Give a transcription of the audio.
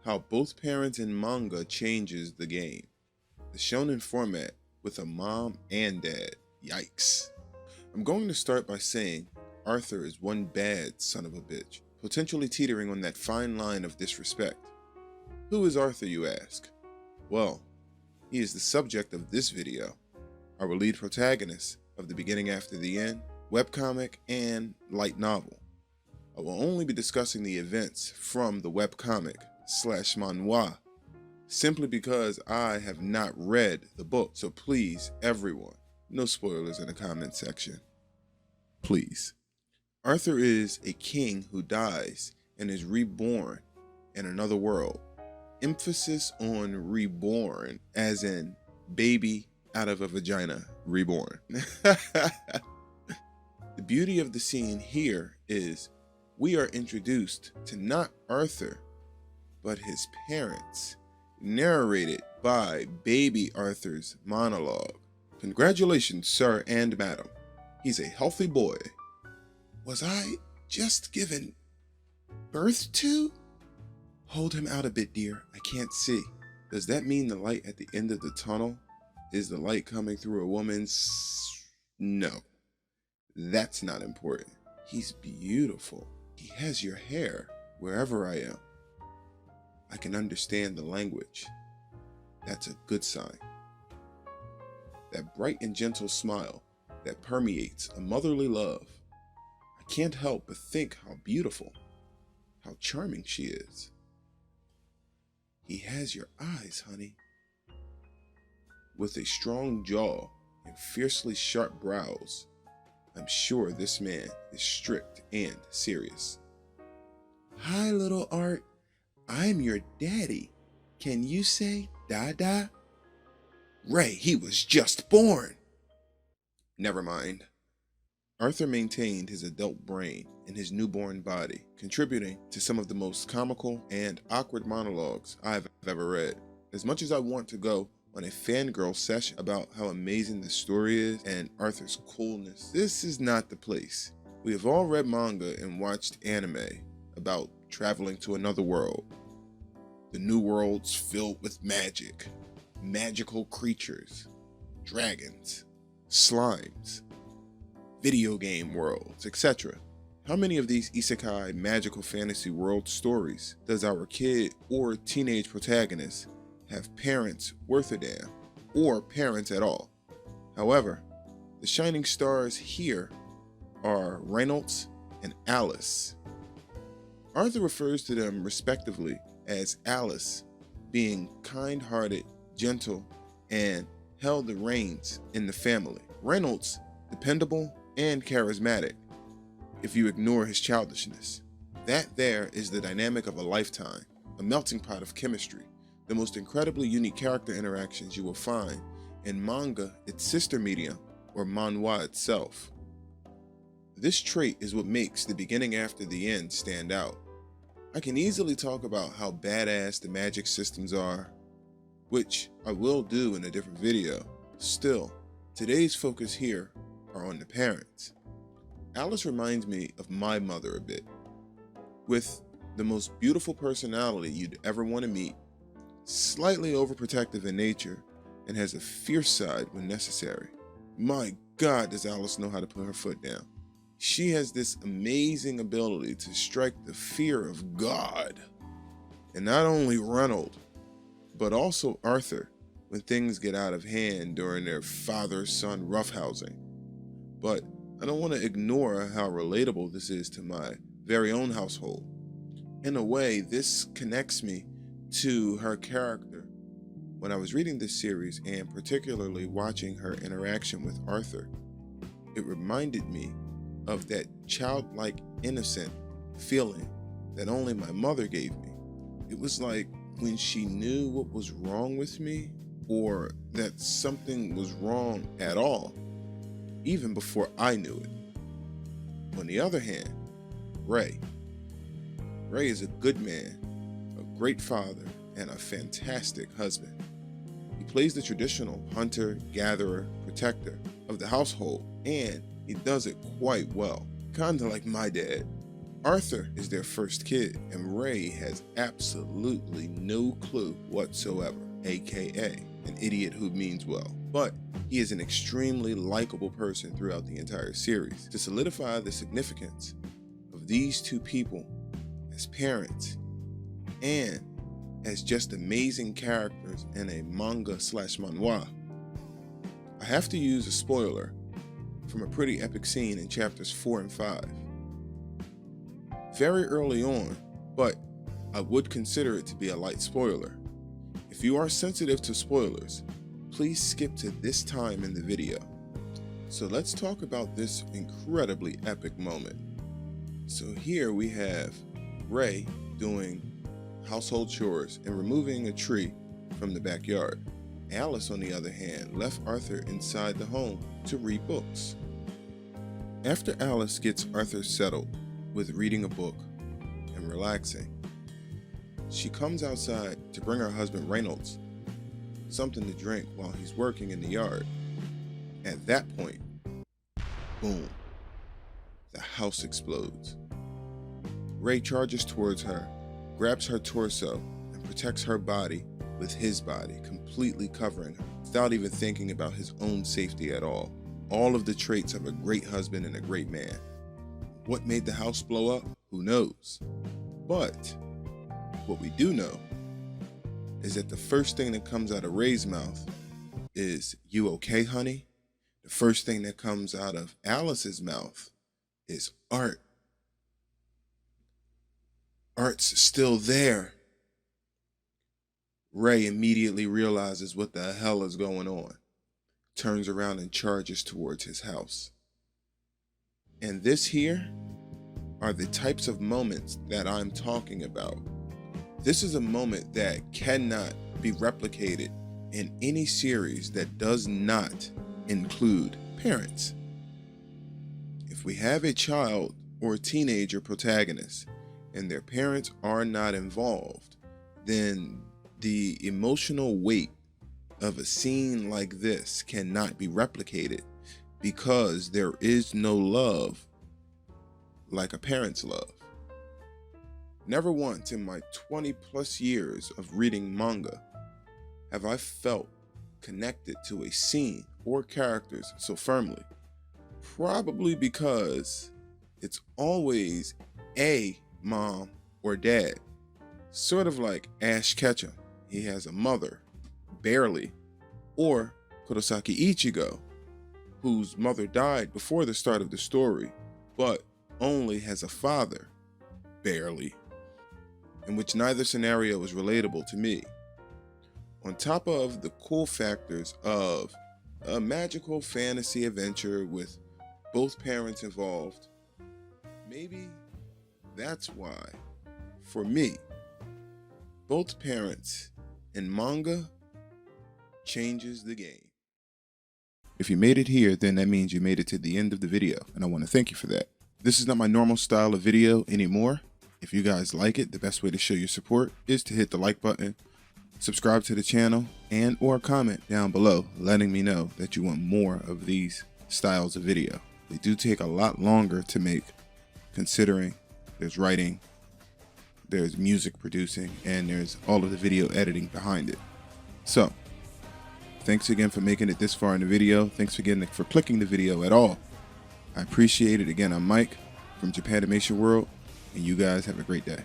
how both parents in manga changes the game. The shonen format with a mom and dad. Yikes. I'm going to start by saying Arthur is one bad son of a bitch, potentially teetering on that fine line of disrespect. Who is Arthur, you ask? Well, he is the subject of this video, our lead protagonist of The Beginning After the End, webcomic, and light novel. I will only be discussing the events from the webcomic/manhwa, simply because I have not read the book, so please, everyone, no spoilers in the comment section. Please. Arthur is a king who dies and is reborn in another world. Emphasis on reborn, as in baby out of a vagina, reborn. The beauty of the scene here is we are introduced to not Arthur, but his parents, narrated by baby Arthur's monologue. Congratulations, sir and madam. He's a healthy boy. Was I just given birth to? Hold him out a bit, dear. I can't see. Does that mean the light at the end of the tunnel is the light coming through a woman's? No, that's not important. He's beautiful. He has your hair wherever I am. I can understand the language. That's a good sign. That bright and gentle smile that permeates a motherly love. I can't help but think how beautiful, how charming she is. He has your eyes, honey. With a strong jaw and fiercely sharp brows, I'm sure this man is strict and serious. Hi, little Art. I'm your daddy. Can you say Dada? Ray, he was just born. Never mind. Arthur maintained his adult brain in his newborn body, contributing to some of the most comical and awkward monologues I've ever read. As much as I want to go on a fangirl session about how amazing the story is and Arthur's coolness, this is not the place. We have all read manga and watched anime about traveling to another world. The new world's filled with magic, magical creatures, dragons, slimes, video game worlds, etc. How many of these isekai magical fantasy world stories does our kid or teenage protagonist have parents worth a damn, or parents at all? However, the shining stars here are Reynolds and Alice. Arthur refers to them respectively as Alice being kind-hearted, gentle, and held the reins in the family. Reynolds, dependable and charismatic, if you ignore his childishness. That there is the dynamic of a lifetime, a melting pot of chemistry, the most incredibly unique character interactions you will find in manga, its sister medium, or manhwa itself. This trait is what makes The Beginning After the End stand out. I can easily talk about how badass the magic systems are, which I will do in a different video. Still, today's focus here are on the parents. Alice reminds me of my mother a bit, with the most beautiful personality you'd ever want to meet, slightly overprotective in nature, and has a fierce side when necessary. My God, does Alice know how to put her foot down. She has this amazing ability to strike the fear of God. And not only Reynolds, but also Arthur when things get out of hand during their father-son roughhousing. But I don't want to ignore how relatable this is to my very own household. In a way, this connects me to her character. When I was reading this series, and particularly watching her interaction with Arthur, it reminded me of that childlike, innocent feeling that only my mother gave me. It was like when she knew what was wrong with me, or that something was wrong at all, even before I knew it. On the other hand, Ray is a good man, a great father, and a fantastic husband. He plays the traditional hunter, gatherer, protector of the household, and he does it quite well, kinda like my dad. Arthur is their first kid, and Ray has absolutely no clue whatsoever, aka an idiot who means well. But he is an extremely likable person throughout the entire series. To solidify the significance of these two people as parents and as just amazing characters in a manga/manhwa, I have to use a spoiler from a pretty epic scene in chapters 4 and 5. Very early on, but I would consider it to be a light spoiler. If you are sensitive to spoilers, please skip to this time in the video. So let's talk about this incredibly epic moment. So here we have Ray doing household chores and removing a tree from the backyard. Alice, on the other hand, left Arthur inside the home to read books. After Alice gets Arthur settled with reading a book and relaxing, she comes outside to bring her husband Reynolds something to drink while he's working in the yard. At that point, boom, the house explodes. Ray charges towards her, grabs her torso, and protects her body with his body, completely covering her, without even thinking about his own safety at all. All of the traits of a great husband and a great man. What made the house blow up? Who knows? But what we do know is that the first thing that comes out of Ray's mouth is, "You okay, honey?" The first thing that comes out of Alice's mouth is, "Art. Art's still there." Ray immediately realizes what the hell is going on, turns around and charges towards his house. And this here are the types of moments that I'm talking about. This is a moment that cannot be replicated in any series that does not include parents. If we have a child or a teenager protagonist and their parents are not involved, then the emotional weight of a scene like this cannot be replicated, because there is no love like a parent's love. Never once in my 20 plus years of reading manga have I felt connected to a scene or characters so firmly. Probably because it's always a mom or dad. Sort of like Ash Ketchum. He has a mother, barely, or Kurosaki Ichigo, whose mother died before the start of the story, but only has a father, barely, in which neither scenario is relatable to me. On top of the cool factors of a magical fantasy adventure with both parents involved, maybe that's why, for me, both parents in manga changes the game. If you made it here, then that means you made it to the end of the video, and I want to thank you for that. This is not my normal style of video anymore. If you guys like it, the best way to show your support is to hit the like button, subscribe to the channel, and or comment down below letting me know that you want more of these styles of video. They do take a lot longer to make, considering there's writing, there's music producing, and there's all of the video editing behind it. So, thanks again for making it this far in the video. Thanks again for clicking the video at all. I appreciate it. Again, I'm Mike from Japanimation World, and you guys have a great day.